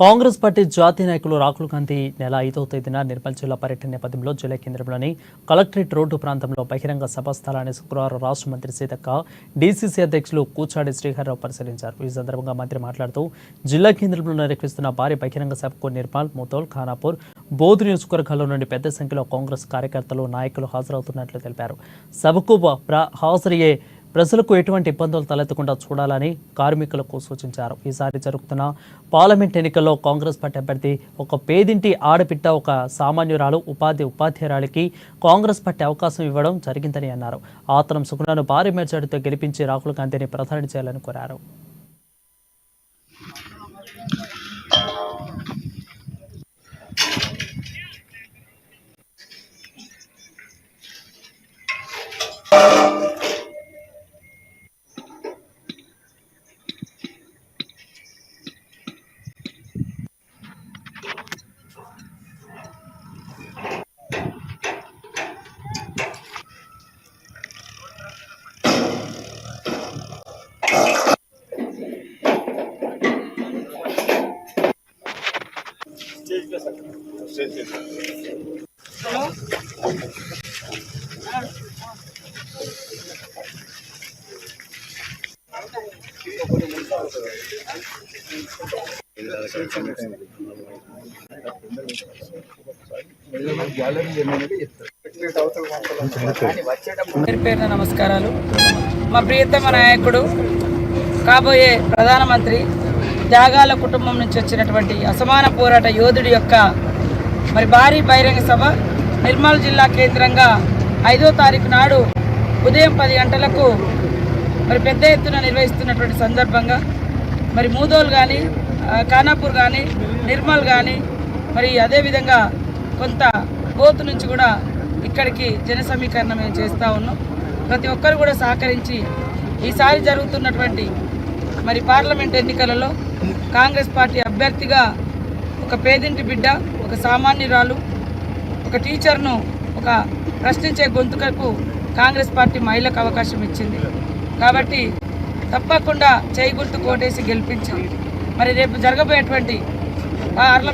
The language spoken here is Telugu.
కాంగ్రెస్ పార్టీ జాతీయ నాయకులు రాహుల్ గాంధీ నెల 5వ తేదీన నిర్మల్ జిల్లా పర్యటన నేపథ్యంలో జిల్లా కేంద్రంలోని కలెక్టరేట్ రోడ్డు ప్రాంతంలో బహిరంగ సభా స్థలాన్ని శుక్రవారం రాష్ట్ర మంత్రి సీతక్క, డీసీసీ అధ్యక్షులు కూచాడి శ్రీహర్రావు పరిశీలించారు. ఈ సందర్భంగా మంత్రి మాట్లాడుతూ జిల్లా కేంద్రంలో నిర్వహిస్తున్న భారీ బహిరంగ సభకు నిర్మల్, ముతోల్, ఖానాపూర్, బోధ్ నియోజకవర్గాల్లో నుండి పెద్ద సంఖ్యలో కాంగ్రెస్ కార్యకర్తలు, నాయకులు హాజరవుతున్నట్లు తెలిపారు. సభకు హాజరయ్యే ప్రజలకు ఎటువంటి ఇబ్బందులు తలెత్తకుండా చూడాలని కార్మికులకు సూచించారు. ఈసారి జరుగుతున్న పార్లమెంట్ ఎన్నికల్లో కాంగ్రెస్ పార్టీ అభ్యర్థి ఒక పేదింటి ఆడపిట్ట, ఒక సామాన్యురాలు, ఉపాధ్యాయురాలికి కాంగ్రెస్ పార్టీ అవకాశం ఇవ్వడం జరిగిందని అన్నారు. ఆతనం సుగుణను భారీ మెజార్టీతో గెలిపించి రాహుల్ గాంధీని ప్రధాని చేయాలని కోరారు. పేరున నమస్కారాలు. మా ప్రియతమ నాయకుడు, కాబోయే ప్రధానమంత్రి, త్యాగాల కుటుంబం నుంచి వచ్చినటువంటి అసమాన పోరాట యోధుడి యొక్క భారీ బహిరంగ సభ నిర్మల్ జిల్లా కేంద్రంగా 5వ తారీఖు నాడు ఉదయం 10 గంటలకు పెద్ద ఎత్తున నిర్వహిస్తున్నటువంటి సందర్భంగా మూదోల్ కానీ, ఖానాపూర్ కానీ, నిర్మల్ కానీ, అదేవిధంగా కొంత బోత్ నుంచి కూడా ఇక్కడికి జన సమీకరణ మేము చేస్తూ ఉన్నాం. ప్రతి ఒక్కరు కూడా సహకరించి ఈసారి జరుగుతున్నటువంటి పార్లమెంట్ ఎన్నికలలో కాంగ్రెస్ పార్టీ అభ్యర్థిగా ఒక పేదింటి బిడ్డ, ఒక సామాన్యురాలు, ఒక టీచర్ను ఒక ప్రశ్నించే గొంతుకకు కాంగ్రెస్ పార్టీ మహిళకు అవకాశం ఇచ్చింది. కాబట్టి తప్పకుండా చేయి గుర్తు కోటేసి గెలిపించి రేపు జరగబోయేటువంటి పార్లమెంట్